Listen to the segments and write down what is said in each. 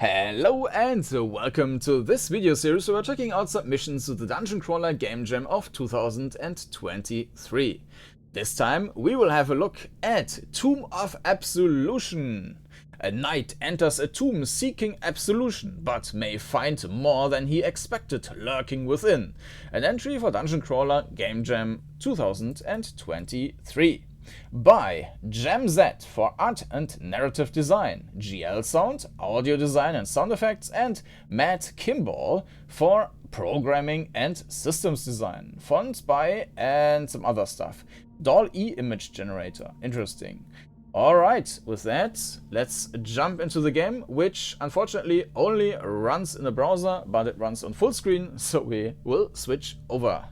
Hello and welcome to this video series where we're checking out submissions to the Dungeoncrawler Gamejam of 2023. This time we will have a look at Tomb of Absolution. A knight enters a tomb seeking absolution, but may find more than he expected lurking within. An entry for Dungeoncrawler Gamejam 2023. By Jammmz for art and narrative design, GL Sound, audio design and sound effects, and Kimball for programming and systems design. Fonts by and some other stuff. DALL-E image generator. Interesting. Alright, with that, let's jump into the game, which unfortunately only runs in a browser, but it runs on full screen, so we will switch over.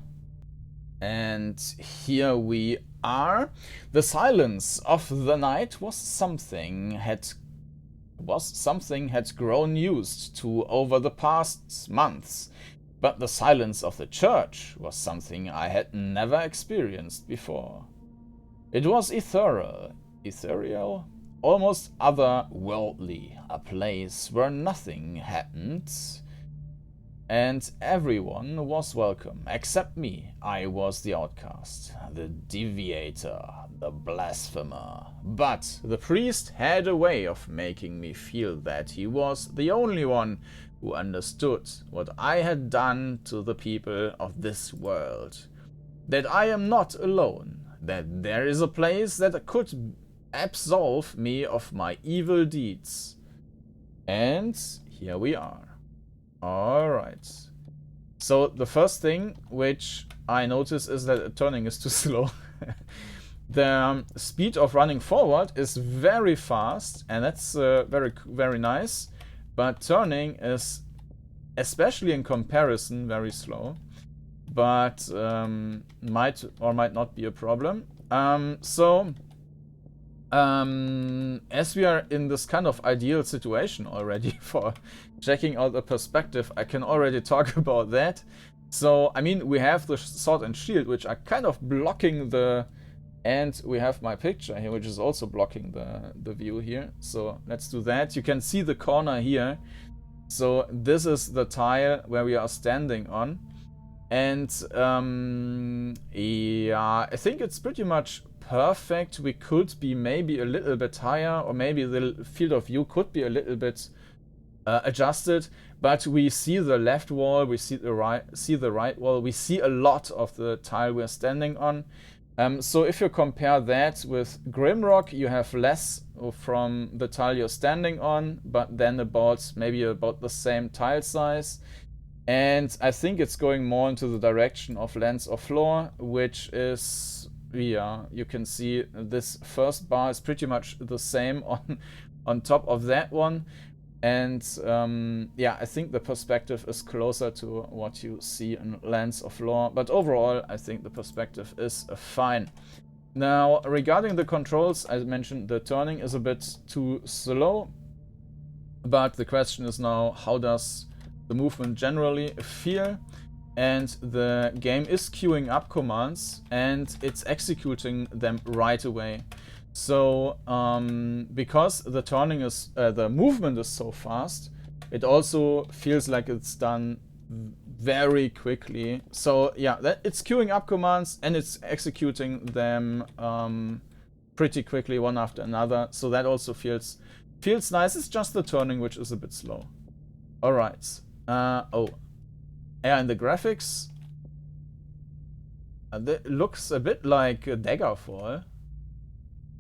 And here we are. The silence of the night was something had grown used to over the past months, but the silence of the church was something I had never experienced before. It was ethereal, almost otherworldly, a place where nothing happened. And everyone was welcome, except me. I was the outcast, the deviator, the blasphemer. But the priest had a way of making me feel that he was the only one who understood what I had done to the people of this world. That I am not alone, that there is a place that could absolve me of my evil deeds. And here we are. Alright, so the first thing which I notice is that the turning is too slow. The speed of running forward is very fast, and that's very nice, but turning is, especially in comparison, very slow, but might or might not be a problem. As we are in this kind of ideal situation already for checking out the perspective, I can already talk about that. So, I mean, we have the sword and shield, which are kind of blocking the... And we have my picture here, which is also blocking the view here. So, let's do that. You can see the corner here. So, this is the tile where we are standing on. And, yeah, I think it's pretty much perfect. We could be maybe a little bit higher, or maybe the field of view could be a little bit adjusted, but we see the left wall, we see the right wall, we see a lot of the tile we're standing on. So if you compare that with Grimrock, you have less from the tile you're standing on, but then maybe about the same tile size. And I think it's going more into the direction of Lands of Lore, which is, yeah, you can see this first bar is pretty much the same on top of that one. And yeah, I think the perspective is closer to what you see in Lands of Lore. But overall, I think the perspective is fine. Now, regarding the controls, I mentioned the turning is a bit too slow. But the question is now, how does the movement generally feel? And the game is queuing up commands and it's executing them right away. So because the turning is the movement is so fast, it also feels like it's done very quickly. So yeah, it's queuing up commands and it's executing them pretty quickly, one after another. So that also feels nice. It's just the turning which is a bit slow. All right. Oh, yeah, and the graphics, it looks a bit like a Daggerfall.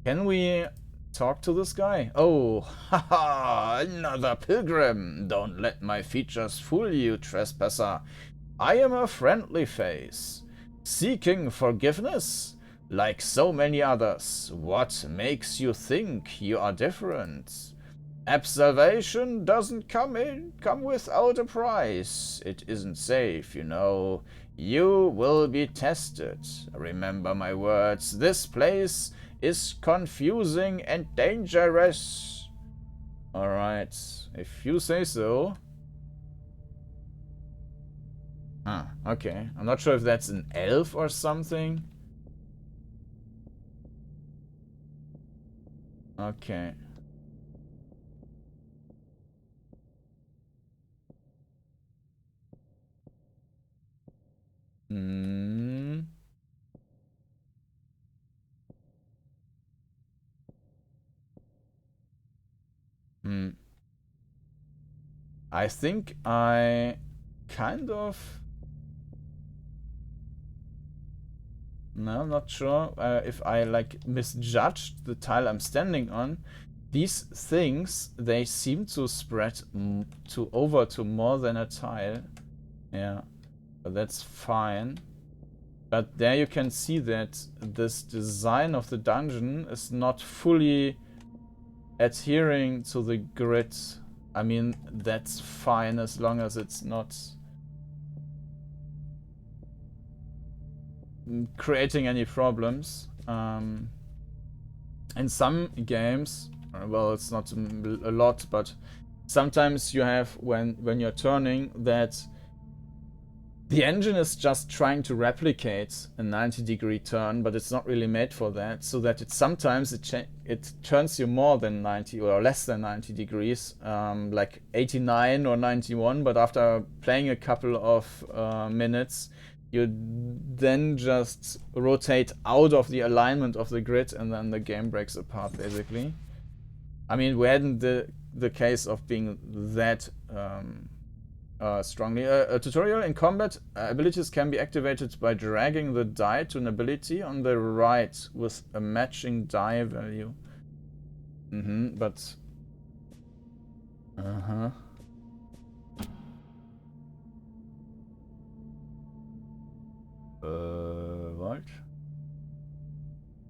Can we talk to this guy? Oh, haha, another pilgrim. Don't let my features fool you, trespasser. I am a friendly face, seeking forgiveness, like so many others. What makes you think you are different? Absolution doesn't come without a price. It isn't safe, you know. You will be tested. Remember my words. This place is confusing and dangerous. Alright, if you say so. Ah, okay. I'm not sure if that's an elf or something. Okay. Hmm. Hmm. I think I kind of... No, I'm not sure if I like misjudged the tile I'm standing on. These things, they seem to spread over to more than a tile. Yeah, but that's fine. But there you can see that this design of the dungeon is not fully adhering to the grid. I mean, that's fine as long as it's not creating any problems. In some games, well, it's not a lot, but sometimes you have when you're turning that the engine is just trying to replicate a 90-degree turn, but it's not really made for that. So that sometimes it turns you more than 90 or less than 90 degrees, like 89 or 91. But after playing a couple of minutes, you then just rotate out of the alignment of the grid, and then the game breaks apart, basically. I mean, we hadn't the case of being that strongly. A tutorial in combat abilities can be activated by dragging the die to an ability on the right with a matching die value. But... What?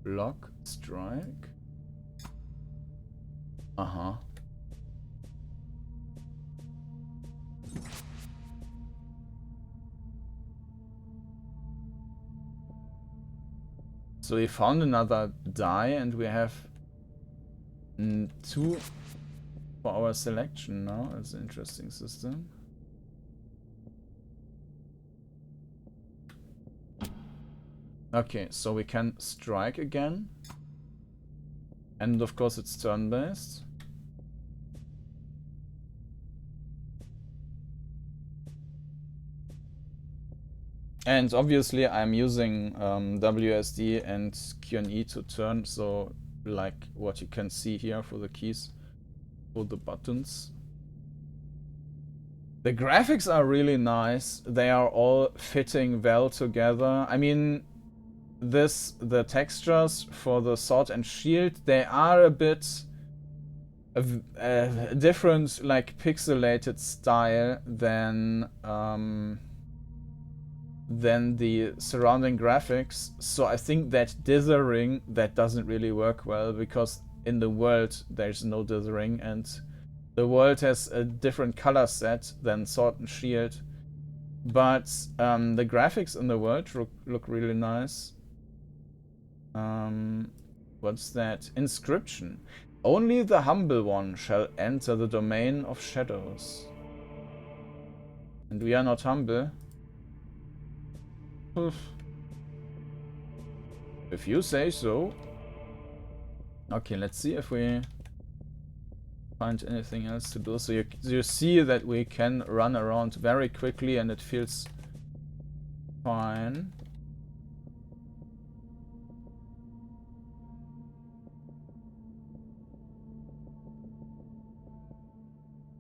Block, strike? So we found another die, and we have 2 for our selection now. It's an interesting system. Okay, so we can strike again. And of course it's turn-based. And obviously I'm using WSD and Q&E to turn, so like what you can see here for the keys, for the buttons. The graphics are really nice. They are all fitting well together. I mean, the textures for the sword and shield, they are a bit different, like pixelated style than the surrounding graphics. So I think that dithering, that doesn't really work well, because in the world there's no dithering, and the world has a different color set than sword and shield. But the graphics in the world look really nice. What's that? Inscription. Only the humble one shall enter the domain of shadows. And we are not humble. If you say so. Okay, let's see if we find anything else to do. So you see that we can run around very quickly, and it feels fine.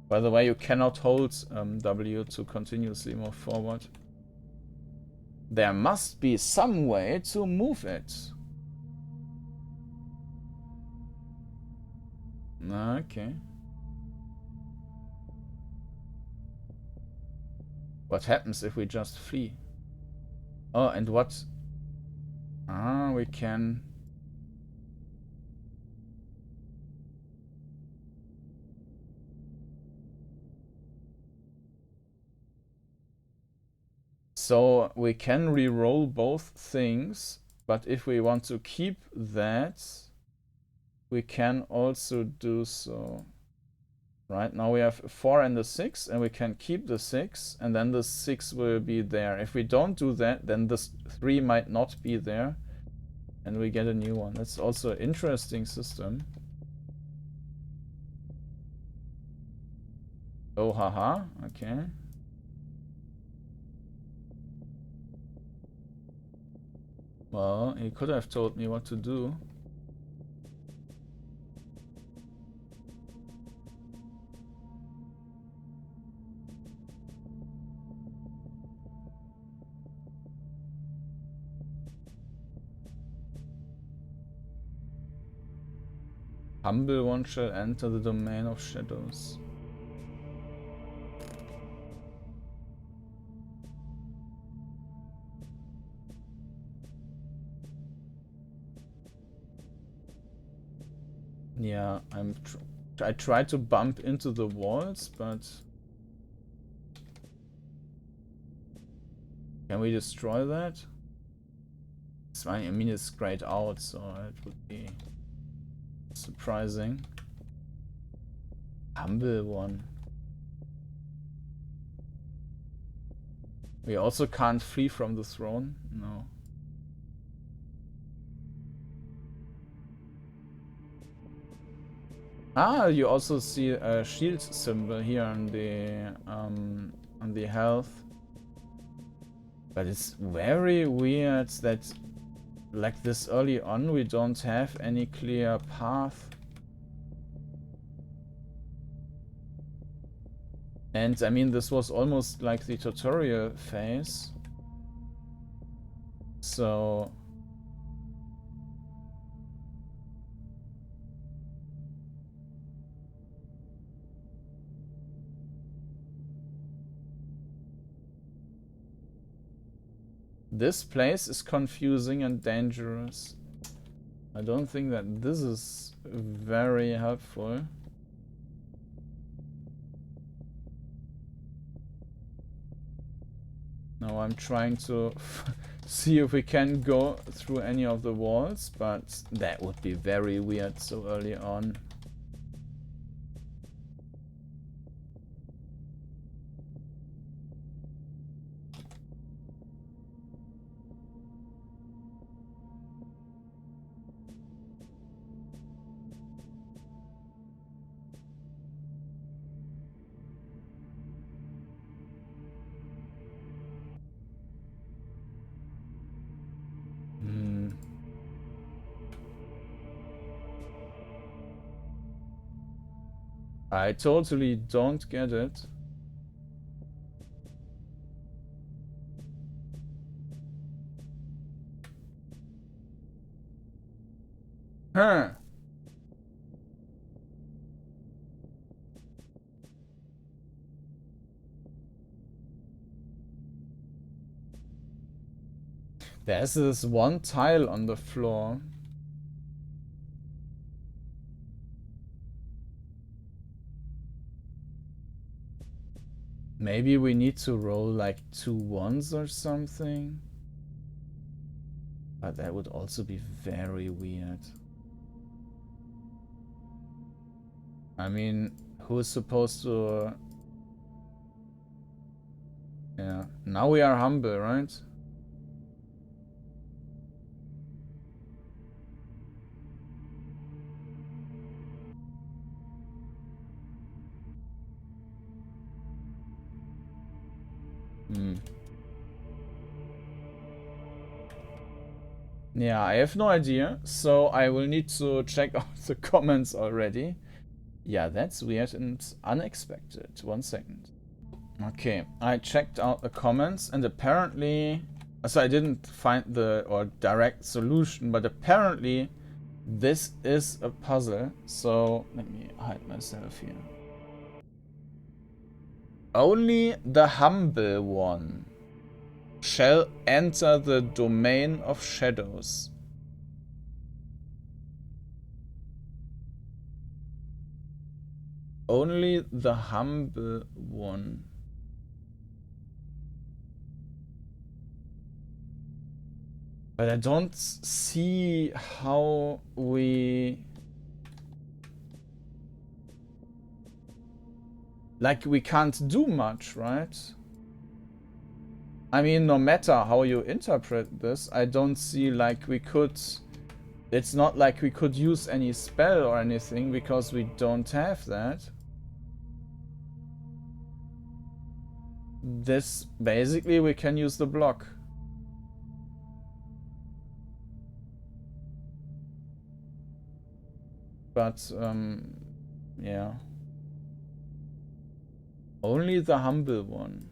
By the way, you cannot hold W to continuously move forward. There must be some way to move it. Okay. What happens if we just flee? Oh, and what? We can... So we can re-roll both things, but if we want to keep that, we can also do so. Right, now we have a 4 and a 6, and we can keep the 6, and then the 6 will be there. If we don't do that, then this 3 might not be there, and we get a new one. That's also an interesting system. Oh, haha, okay. Well, he could have told me what to do. Humble one shall enter the domain of shadows. Yeah, I tried to bump into the walls, but can we destroy that? It's fine. I mean, it's grayed out, so it would be surprising. Humble one. We also can't flee from the throne. No. Ah, you also see a shield symbol here on the health. But it's very weird that, like, this early on, we don't have any clear path. And I mean, this was almost like the tutorial phase. So this place is confusing and dangerous. I don't think that this is very helpful. Now I'm trying to see if we can go through any of the walls, but that would be very weird so early on. I totally don't get it. Huh. There's this one tile on the floor. Maybe we need to roll like 2 1s or something. But that would also be very weird. I mean, who's supposed to... Yeah, now we are humble, right? Yeah, I have no idea, so I will need to check out the comments already. Yeah, that's weird and unexpected. 1 second. Okay, I checked out the comments and apparently... So I didn't find the direct solution, but apparently this is a puzzle. So let me hide myself here. Only the humble one shall enter the domain of shadows. Only the humble one. But I don't see how we... Like, we can't do much, right? I mean, no matter how you interpret this, I don't see like we could... It's not like we could use any spell or anything, because we don't have that. This, basically, we can use the block. But, yeah. Only the humble one.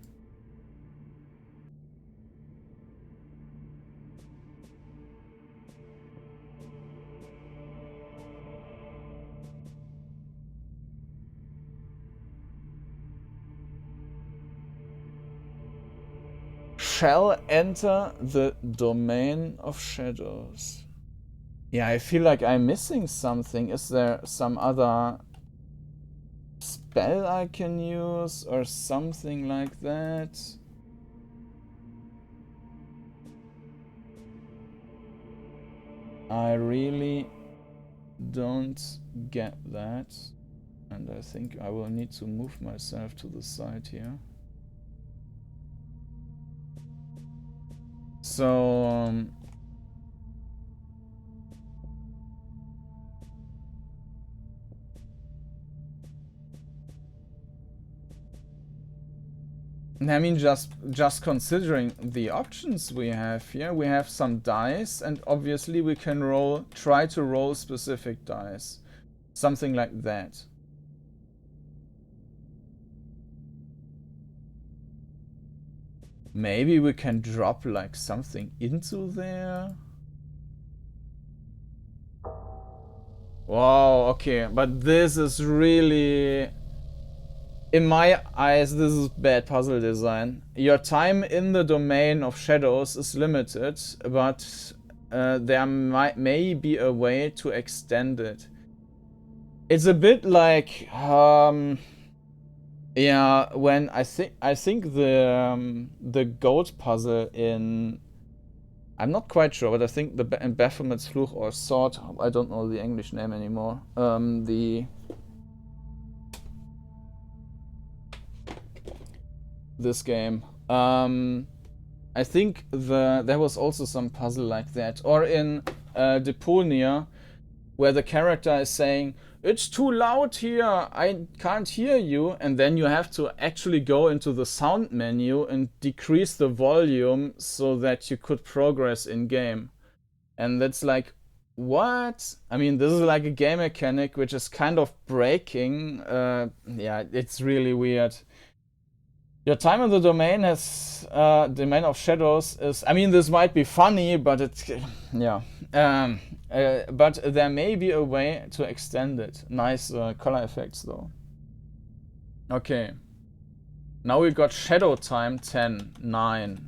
Shall enter the domain of shadows. Yeah, I feel like I'm missing something. Is there some other spell I can use or something like that? I really don't get that. And I think I will need to move myself to the side here. So, I mean, just considering the options we have here, we have some dice, and obviously we can try to roll specific dice. Something like that. Maybe we can drop like something into there. Wow, okay, but this is really, in my eyes, this is bad puzzle design. Your time in the domain of shadows is limited, but there may be a way to extend it. It's a bit like, yeah, when I think the goat puzzle in, I'm not quite sure, but I think in Baphomet's Fluch or Sword, I don't know the English name anymore. This game. I think there was also some puzzle like that, or in Deponia, where the character is saying, "It's too loud here, I can't hear you," and then you have to actually go into the sound menu and decrease the volume so that you could progress in game. And that's like, what? I mean, this is like a game mechanic which is kind of breaking. Yeah, it's really weird. Your time in the domain domain of shadows is, I mean, this might be funny, but it's, yeah. But there may be a way to extend it. Nice color effects though. Okay. Now we got shadow time 10, 9.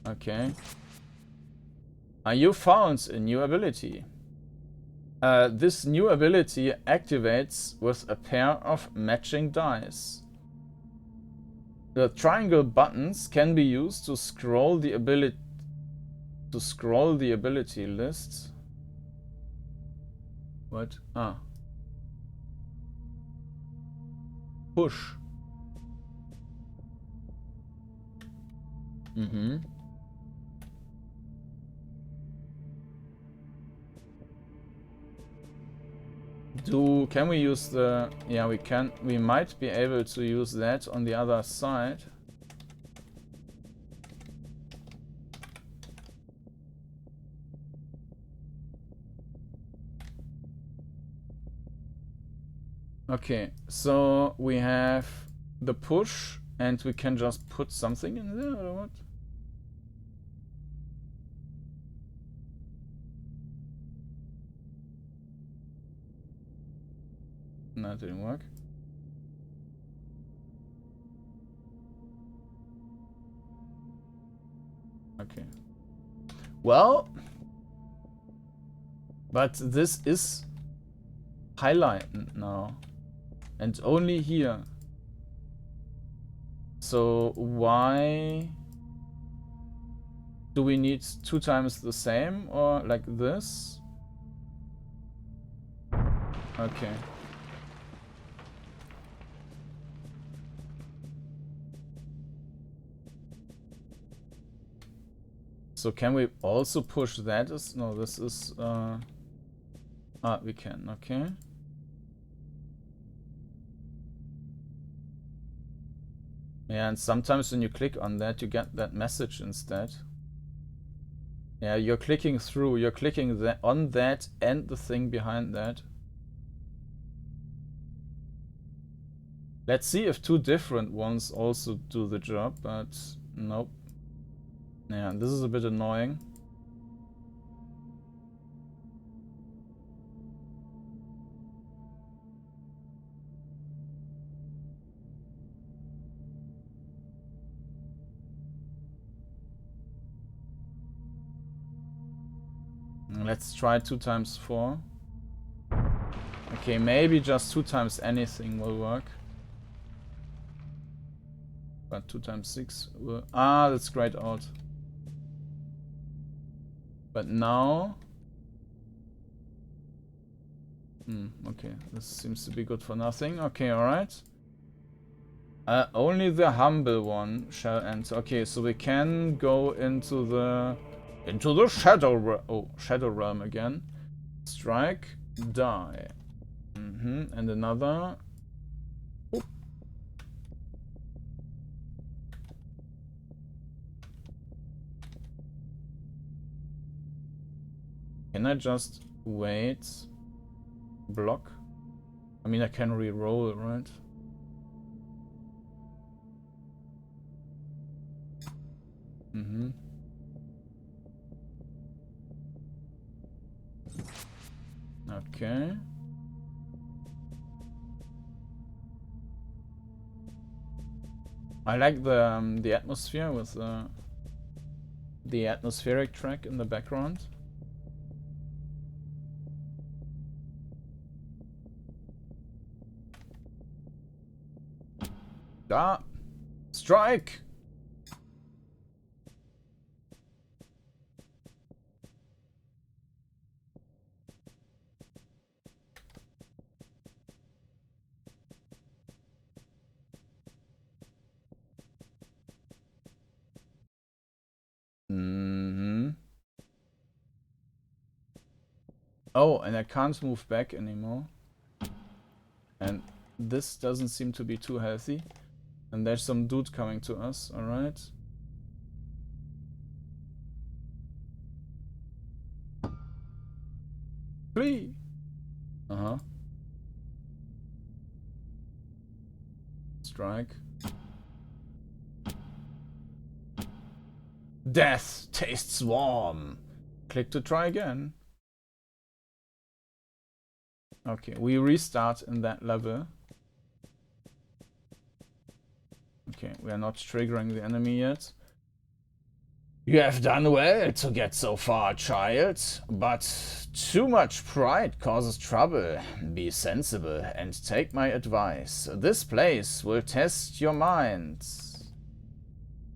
Okay. You found a new ability. This new ability activates with a pair of matching dice. The triangle buttons can be used to scroll the ability list. What? Ah. Push. Mm-hmm. Can we use the... Yeah, we can. We might be able to use that on the other side. Okay, so we have the push, and we can just put something in there, or what? No, it didn't work. Okay. Well, but this is highlighted now, and only here. So why do we need 2 times the same, or like this? Okay. So can we also push that? No, this is... we can, okay. Yeah, and sometimes when you click on that, you get that message instead. Yeah, you're clicking through, you're clicking on that and the thing behind that. Let's see if two different ones also do the job, but nope. Yeah, this is a bit annoying. Let's try 2 times 4. Okay, maybe just 2 times anything will work. But 2 times 6 will... Ah, that's grayed out. But now... okay, this seems to be good for nothing. Okay, alright. Only the humble one shall enter. Okay, so we can go into the Shadow Realm again. Strike, die. And another. Oop. Can I just wait? Block? I mean, I can re-roll, right? Okay. I like the atmosphere with the atmospheric track in the background. Ah! Strike! Oh, and I can't move back anymore. And this doesn't seem to be too healthy. And there's some dude coming to us, alright. Flee! Strike. Death tastes warm. Click to try again. Okay, we restart in that level. Okay, we are not triggering the enemy yet. You have done well to get so far, child, but too much pride causes trouble. Be sensible and take my advice. This place will test your mind.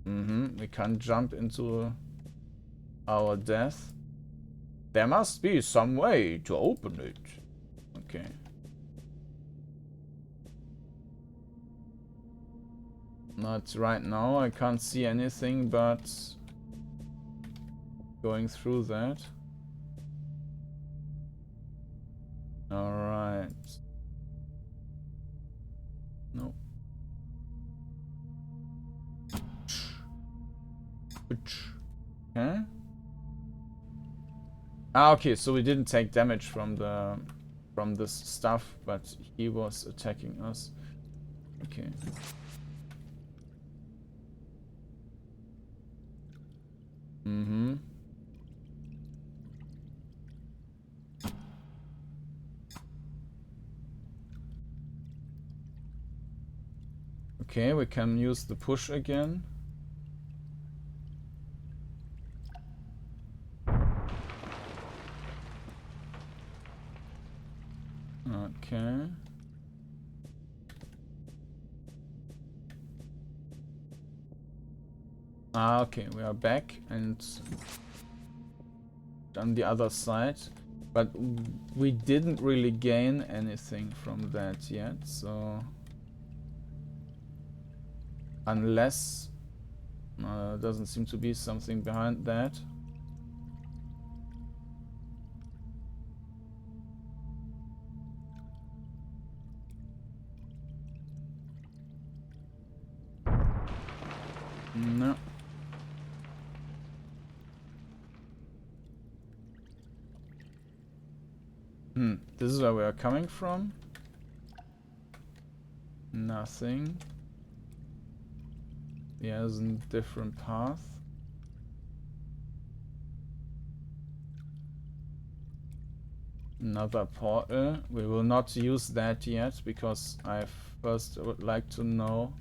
We can't jump into our death. There must be some way to open it. Okay. Not right now, I can't see anything but going through that. Alright. No. Okay. Ah, okay, so we didn't take damage from this stuff, but he was attacking us. Okay. Okay, we can use the push again. Okay. Ah, okay, we are back and on the other side, but we didn't really gain anything from that yet, so unless doesn't seem to be something behind that. No. This is where we are coming from. Nothing. Here's a different path. Another portal. We will not use that yet because I first would like to know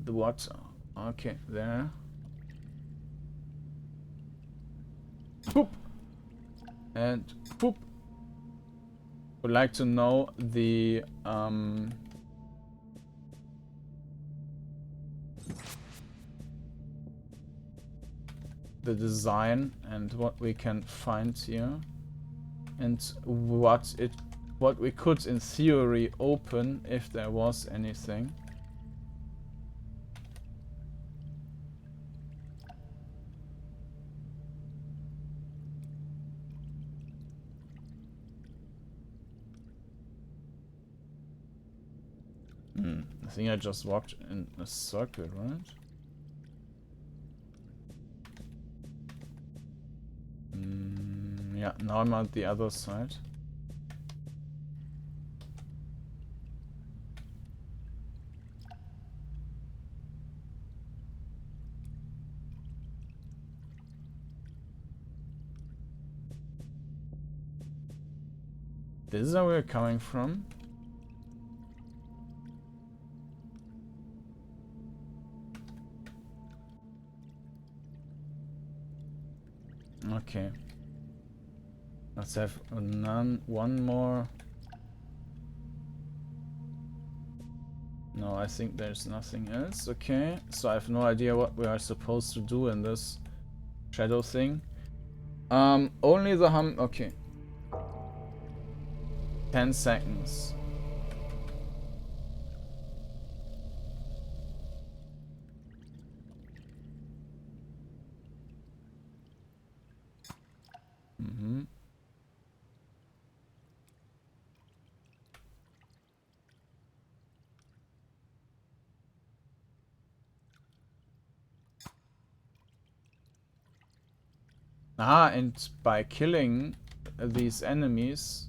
the what. Okay, there. Poop. And poop. Would like to know the design and what we can find here, and what we could in theory open if there was anything. I think I just walked in a circle, right? Yeah, now I'm at the other side. This is where we're coming from. Okay. Let's have one more. No, I think there's nothing else. Okay, so I have no idea what we are supposed to do in this shadow thing. Only the okay. 10 seconds. And by killing these enemies,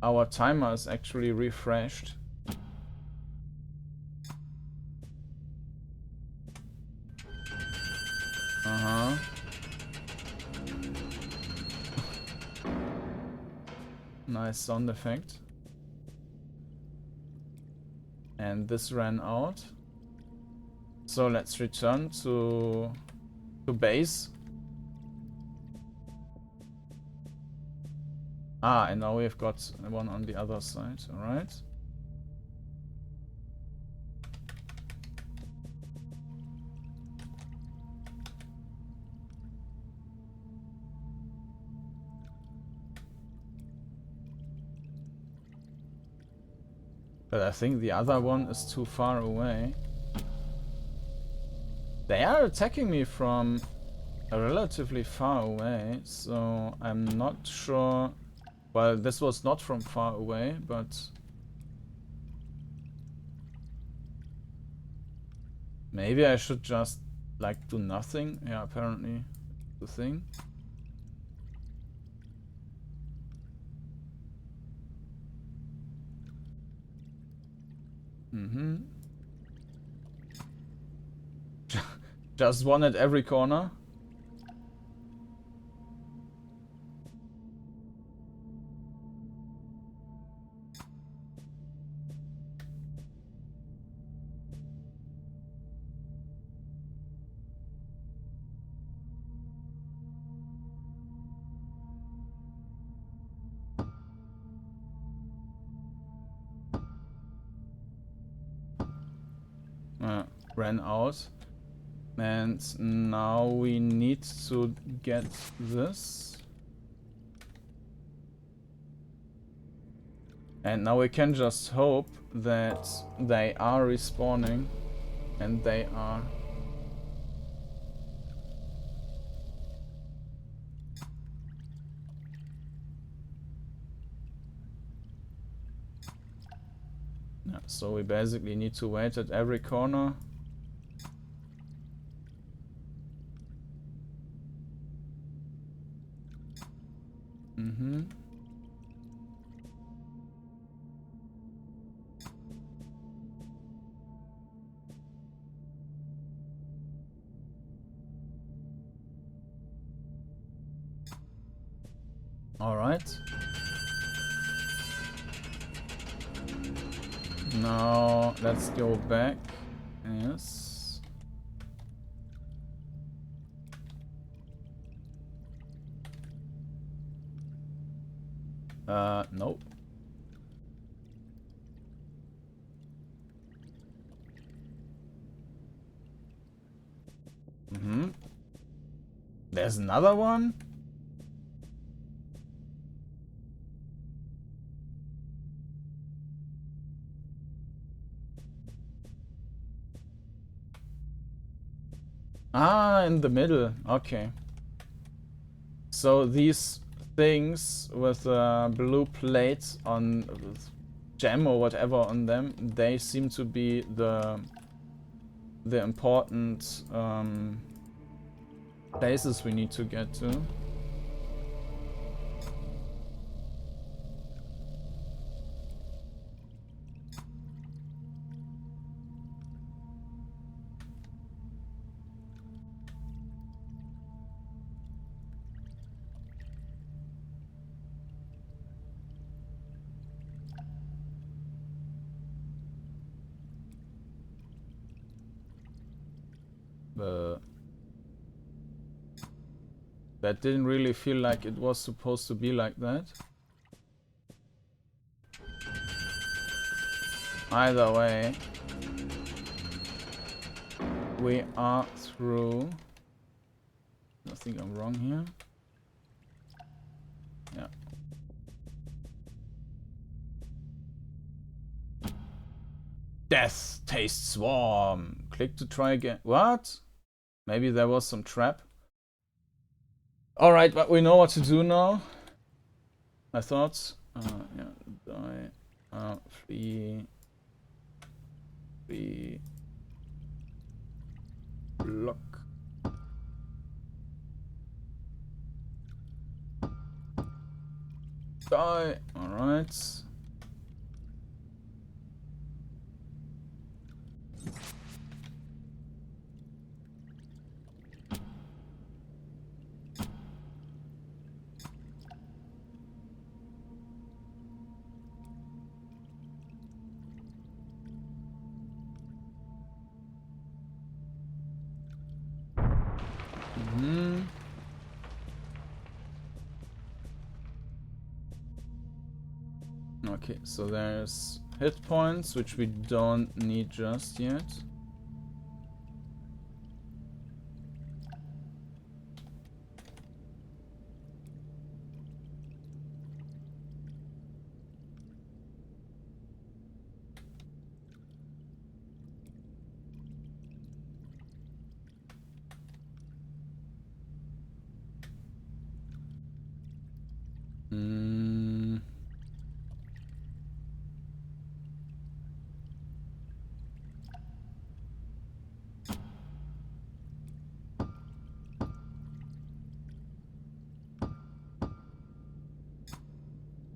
our timer is actually refreshed. Nice sound effect. And this ran out. So let's return to base. And now we've got one on the other side, alright. But I think the other one is too far away. They are attacking me from relatively far away, so I'm not sure. Well, this was not from far away, but maybe I should just like do nothing. Yeah, apparently the thing. Just one at every corner. Ran out. And now we need to get this. And now we can just hope that they are respawning. And they are. Yeah, so we basically need to wait at every corner. Alright. Now let's go back. Yes. Nope. There's another one? Ah, in the middle. Okay. So these things with blue plates on gem or whatever on them, they seem to be the important places we need to get to. That didn't really feel like it was supposed to be like that. Either way, we are through. I think I'm wrong here. Yeah. Death Taste Swarm. Click to try again. What? Maybe there was some trap. Alright, but we know what to do now. I thought. Yeah, die. Flee. Block. Die. Alright. Okay, so there's hit points, which we don't need just yet.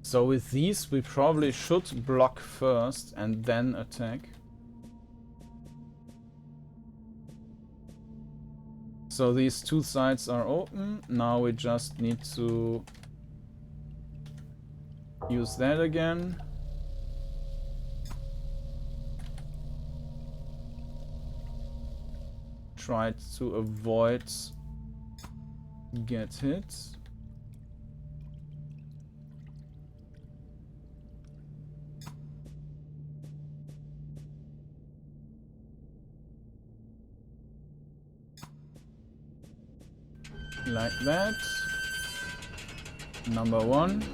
So with these, we probably should block first and then attack. So these two sides are open. Now we just need to use that again. Try to avoid get hit. Like that. Number one.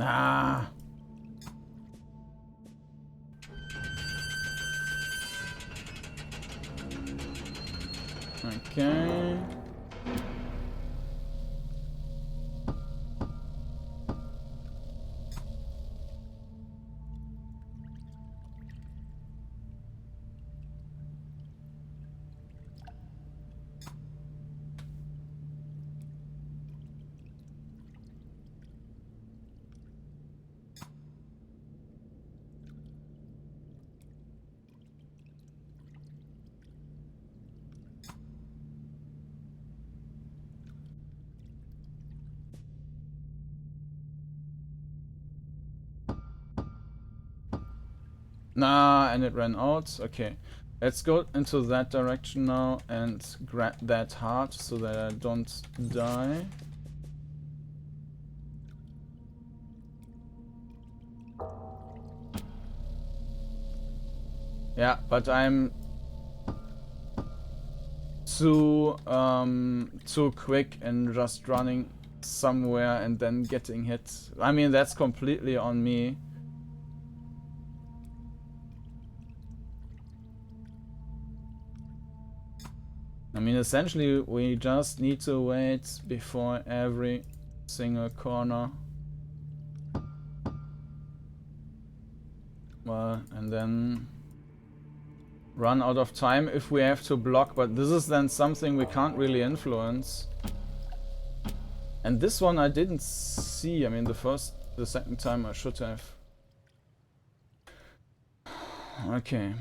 Ah. Okay. Nah, and it ran out. Okay. Let's go into that direction now and grab that heart so that I don't die. Yeah, but I'm too quick and just running somewhere and then getting hit. I mean, that's completely on me. I mean, essentially, we just need to wait before every single corner. Well, and then run out of time if we have to block, but this is then something we can't really influence. And this one I didn't see. I mean, the second time I should have. Okay.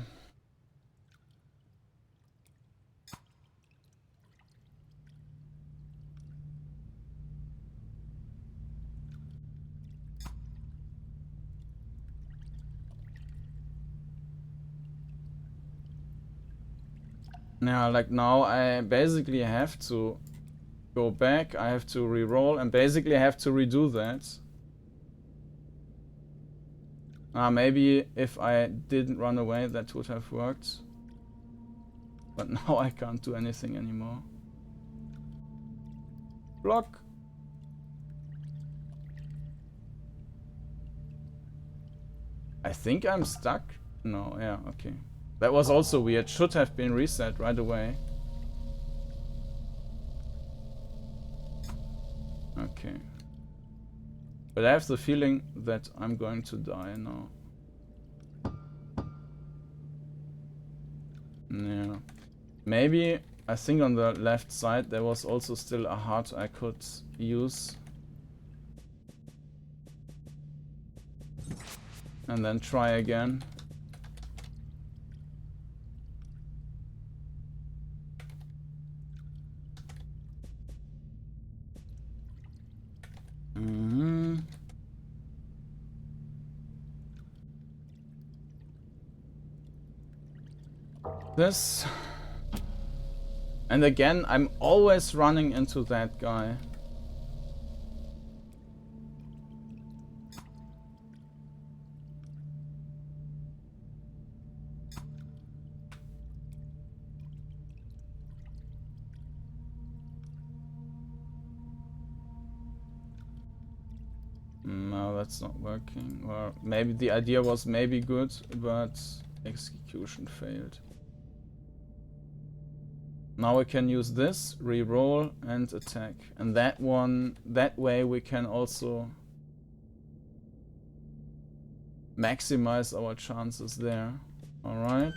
Yeah, like now I basically have to go back, I have to re-roll, and basically I have to redo that. Maybe if I didn't run away that would have worked. But now I can't do anything anymore. Block! I think I'm stuck? No, yeah, okay. That was also weird. Should have been reset right away. Okay. But I have the feeling that I'm going to die now. Yeah. Maybe, I think on the left side there was also still a heart I could use. And then try again. This. And again, I'm always running into that guy. No, that's not working. Or maybe the idea was maybe good, but execution failed. Now we can use this, re-roll and attack. And that way we can also maximize our chances there. Alright.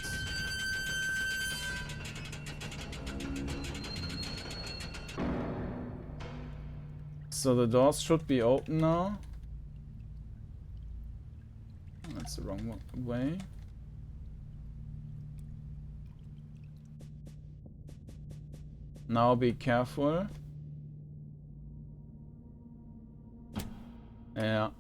So the doors should be open now. That's the wrong way. Now be careful. Yeah.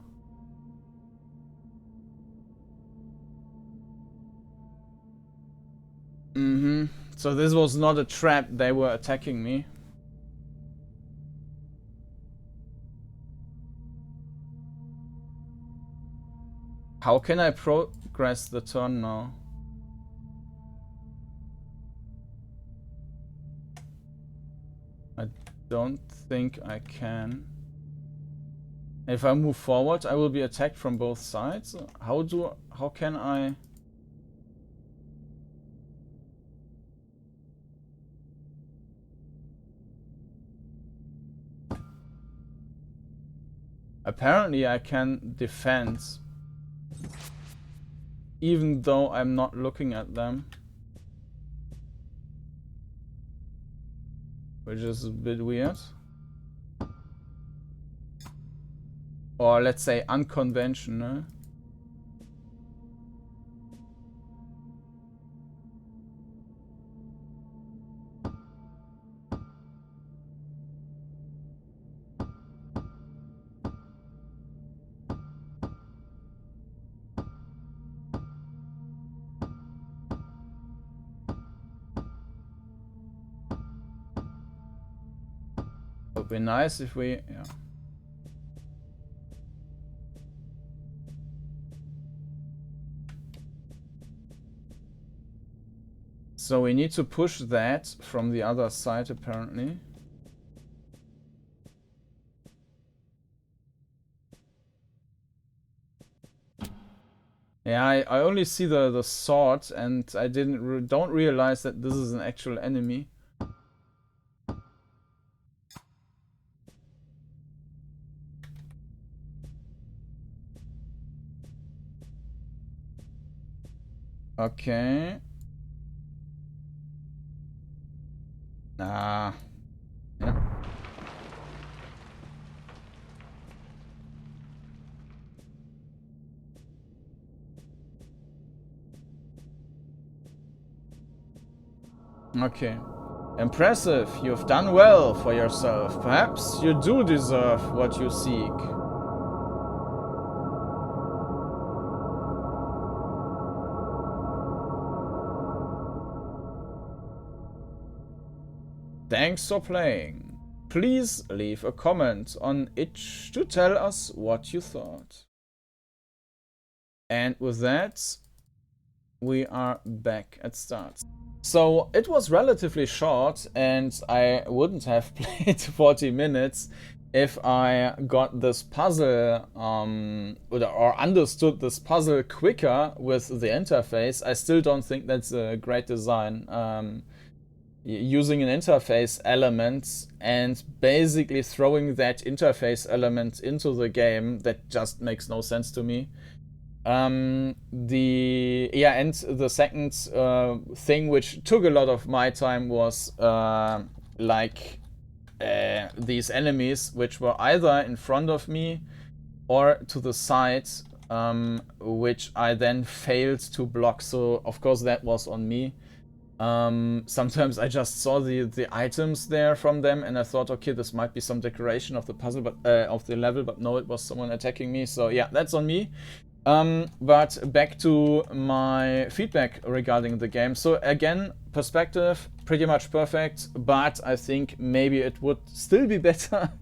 So this was not a trap, they were attacking me. How can I progress the turn now? I don't think I can. If I move forward, I will be attacked from both sides. How can I? Apparently I can defend, even though I'm not looking at them. Which is a bit weird. Or let's say unconventional. Would be nice if we, yeah. So we need to push that from the other side, apparently. Yeah, I only see the sword, and I don't realize that this is an actual enemy. Okay. Ah. Yeah. Okay. Impressive. You've done well for yourself. Perhaps you do deserve what you seek. Thanks for playing. Please leave a comment on itch to tell us what you thought. And with that, we are back at start. So it was relatively short, and I wouldn't have played 40 minutes if I got this puzzle or understood this puzzle quicker with the interface. I still don't think that's a great design. Using an interface element and basically throwing that interface element into the game, that just makes no sense to me. And the second thing which took a lot of my time was these enemies, which were either in front of me or to the side, which I then failed to block. So of course that was on me. Sometimes I just saw the items there from them, and I thought, okay, this might be some decoration of the puzzle, but of the level, but no, it was someone attacking me. So yeah, that's on me. But back to my feedback regarding the game. So again, perspective, pretty much perfect, but I think maybe it would still be better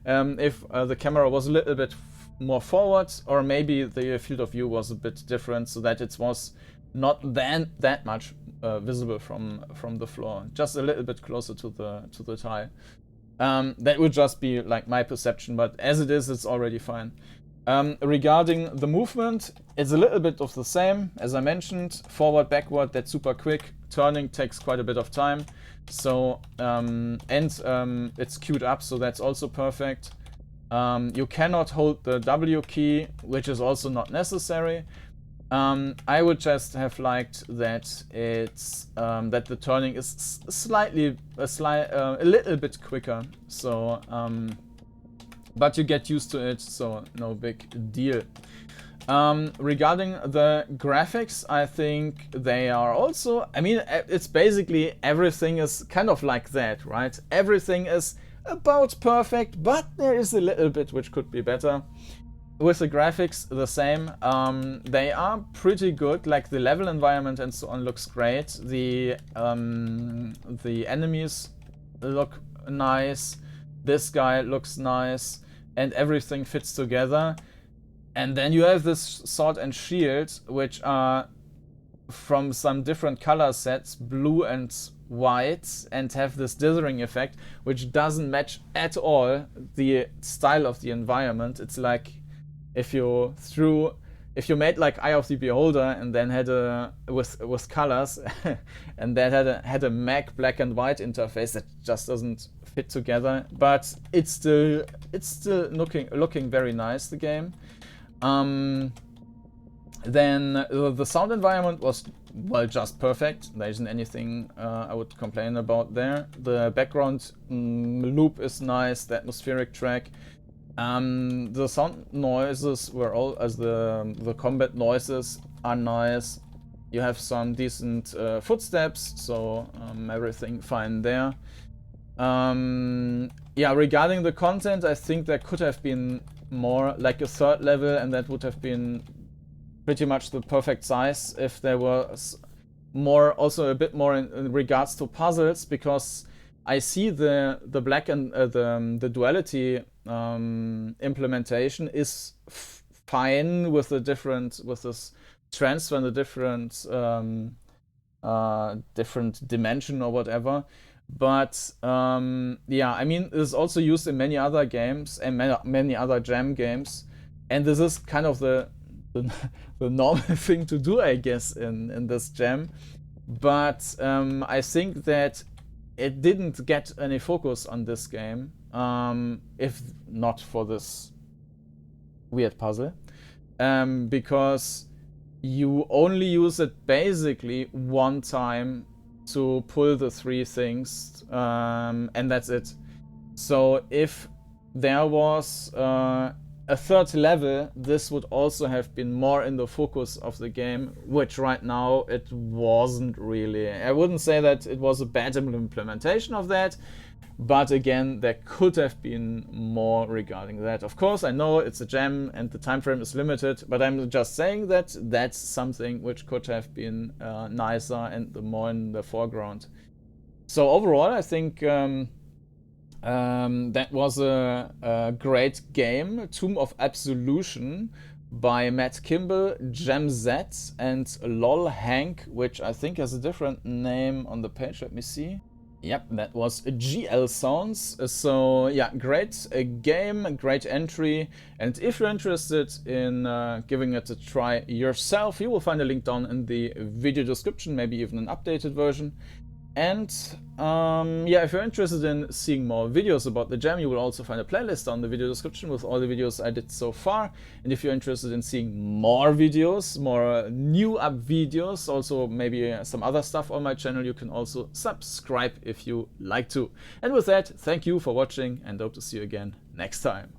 if the camera was a little bit more forward, or maybe the field of view was a bit different, so that it was not that much visible from the floor, just a little bit closer to the tile. That would just be like my perception, but as it is, it's already fine. Regarding the movement, it's a little bit of the same as I mentioned. Forward, backward, that's super quick. Turning takes quite a bit of time. So it's queued up, so that's also perfect. You cannot hold the W key, which is also not necessary. I would just have liked that it's that the turning is a little bit quicker. So, but you get used to it, so no big deal. Regarding the graphics, I think they are also, I mean, it's basically everything is kind of like that, right? Everything is about perfect, but there is a little bit which could be better. With the graphics, the same. They are pretty good, like the level environment and so on looks great. The enemies look nice, this guy looks nice, and everything fits together. And then you have this sword and shield, which are from some different color sets, blue and white, and have this dithering effect, which doesn't match at all the style of the environment. It's like if you made like Eye of the Beholder and then had with colors and that had a Mac black and white interface, that just doesn't fit together. But it's still looking very nice, the game. Then the sound environment was, well, just perfect. There isn't anything I would complain about there. The background loop is nice, the atmospheric track. The sound noises were all, as the combat noises are nice. You have some decent footsteps, so everything fine there. Yeah, regarding the content, I think there could have been more, like a third level, and that would have been pretty much the perfect size if there was more, also a bit more in regards to puzzles, because I see the black and the duality implementation is fine with the different, with this transfer and the different different dimension or whatever. But yeah, I mean, it's also used in many other games and many other jam games, and this is kind of the normal thing to do, I guess, in this jam. But I think that it didn't get any focus on this game, if not for this weird puzzle, because you only use it basically one time to pull the 3 things, and that's it. So if there was a third level, this would also have been more in the focus of the game, which right now it wasn't really. I wouldn't say that it was a bad implementation of that, but again, there could have been more regarding that. Of course, I know it's a jam and the time frame is limited, but I'm just saying that that's something which could have been nicer and more in the foreground. So overall, I think that was a great game. Tomb of Absolution by Matt Kimball, Jammmz, and LolHank, which I think has a different name on the page. Let me see. Yep, that was GL Sounds. So yeah, great game, great entry. And if you're interested in giving it a try yourself, you will find a link down in the video description, maybe even an updated version. And yeah, if you're interested in seeing more videos about the jam, you will also find a playlist down in the video description with all the videos I did so far. And if you're interested in seeing more videos, more new up videos, also maybe some other stuff on my channel, you can also subscribe if you like to. And with that, thank you for watching and hope to see you again next time.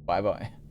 Bye bye.